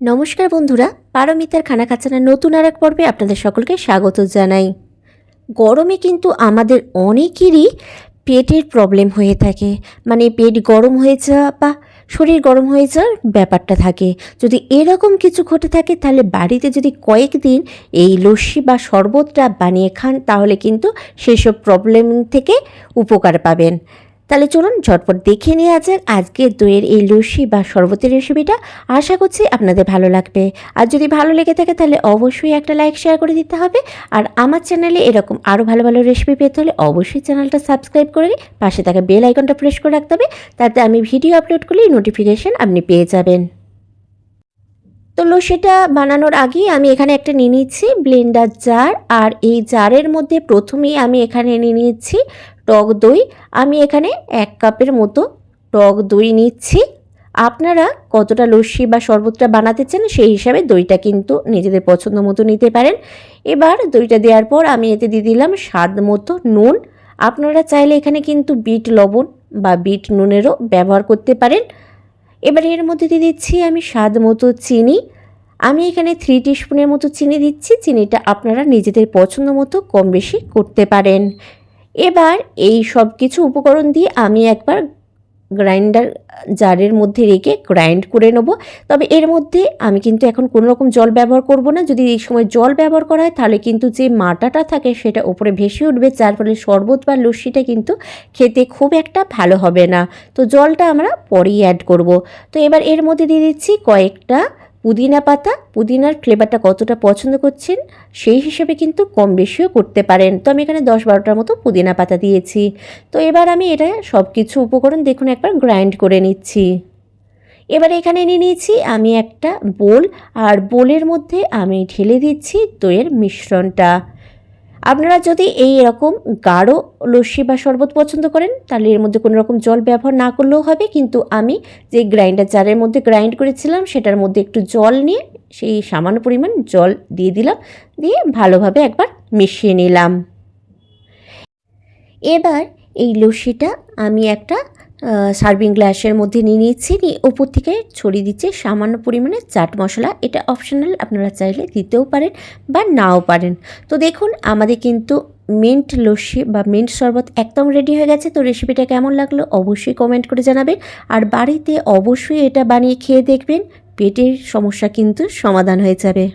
নমস্কার বন্ধুরা, পারমিতার খানা খাজানার নতুন আর এক পর্বে আপনাদের সকলকে স্বাগত জানাই। গরমে কিন্তু আমাদের অনেকেরই পেটের প্রবলেম হয়ে থাকে, মানে পেট গরম হয়ে যাওয়া বা শরীর গরম হয়ে যাওয়ার ব্যাপারটা থাকে। যদি এরকম কিছু ঘটে থাকে তাহলে বাড়িতে যদি কয়েকদিন এই লস্যি বা শরবতটা বানিয়ে খান তাহলে কিন্তু সেসব প্রবলেম থেকে উপকার পাবেন। তাহলে চলুন ঝটপট দেখে নেওয়া যাক আজকের দইয়ের এই লস্যি বা শরবতের রেসিপিটা। আশা করছি আপনাদের ভালো লাগবে। আর যদি ভালো লেগে থাকে তাহলে অবশ্যই একটা লাইক শেয়ার করে দিতে হবে। আর আমার চ্যানেলে এরকম আরও ভালো ভালো রেসিপি পেতে হলে অবশ্যই চ্যানেলটা সাবস্ক্রাইব করে পাশে থাকা বেল আইকনটা প্রেস করে রাখতে হবে, তাতে আমি ভিডিও আপলোড করলেই নোটিফিকেশান আপনি পেয়ে যাবেন। তো লস্যিটা বানানোর আগেই আমি এখানে একটা নিয়ে নিচ্ছি ব্লেন্ডার জার। আর এই জারের মধ্যে প্রথমেই আমি এখানে নিয়ে নিচ্ছি টক দই। আমি এখানে 1 কাপের মতো টক দই নিচ্ছি। আপনারা কতটা লস্যি বা শরবতটা বানাতে চান সেই হিসাবে দইটা কিন্তু নিজেদের পছন্দ মতো নিতে পারেন। এবার দইটা দেওয়ার পর আমি এতে দিয়ে দিলাম স্বাদ মতো নুন। আপনারা চাইলে এখানে কিন্তু বিট লবণ বা বিট নুনেরও ব্যবহার করতে পারেন। এবার এর মধ্যে দিয়ে দিচ্ছি আমি স্বাদ মতো চিনি। আমি এখানে 3 টিস্পুনের মতো চিনি দিচ্ছি। চিনিটা আপনারা নিজেদের পছন্দ মতো কম বেশি করতে পারেন। এবার এই সব কিছু উপকরণ দিয়ে আমি একবার গ্রাইন্ডার জারের মধ্যে রেখে গ্রাইন্ড করে নেব। তবে এর মধ্যে আমি কিন্তু এখন কোনো রকম জল ব্যবহার করব না। যদি এই সময় জল ব্যবহার করা হয় তাহলে কিন্তু যে মাটাটা থাকে সেটা উপরে ভেসে উঠবে, যার ফলে শরবত বা লস্যিটা কিন্তু খেতে খুব একটা ভালো হবে না। তো জলটা আমরা পরেই অ্যাড করব। তো এবার এর মধ্যে দিয়ে দিচ্ছি কয়েকটা পুদিনা পাতা। পুদিনার ফ্লেভারটা কতটা পছন্দ করছেন সেই হিসেবে কিন্তু কম বেশিও করতে পারেন। তো আমি এখানে 10-12টার মতো পুদিনা পাতা দিয়েছি। তো এবার আমি এটা সব কিছু উপকরণ দেখুন একবার গ্রাইন্ড করে নিচ্ছি। এবার এখানে নিয়ে নিয়েছি আমি একটা বোল, আর বোলের মধ্যে আমি ঢেলে দিচ্ছি দইয়ের মিশ্রণটা। আপনারা যদি এই রকম গাঢ় লস্যি বা শরবত পছন্দ করেন তাহলে এর মধ্যে কোনো রকম জল ব্যবহার না করলেও হবে, কিন্তু আমি যে গ্রাইন্ডার জারের মধ্যে গ্রাইন্ড করেছিলাম সেটার মধ্যে একটু জল নিয়ে সেই সামান্য পরিমাণ জল দিয়ে দিলাম, দিয়ে ভালোভাবে একবার মিশিয়ে নিলাম। এবার এই লস্যিটা আমি একটা সার্ভিং গ্লাসের মধ্যে নিয়ে নিচ্ছি, নিয়ে ওপর থেকে ছড়িয়ে দিচ্ছি সামান্য পরিমাণে চাট মশলা। এটা অপশনাল, আপনারা চাইলে দিতেও পারেন বা নাও পারেন। তো দেখুন আমাদের কিন্তু মিন্ট লস্যি বা মিন্ট শরবত একদম রেডি হয়ে গেছে। তো রেসিপিটা কেমন লাগলো অবশ্যই কমেন্ট করে জানাবেন। আর বাড়িতে অবশ্যই এটা বানিয়ে খেয়ে দেখবেন, পেটের সমস্যা কিন্তু সমাধান হয়ে যাবে।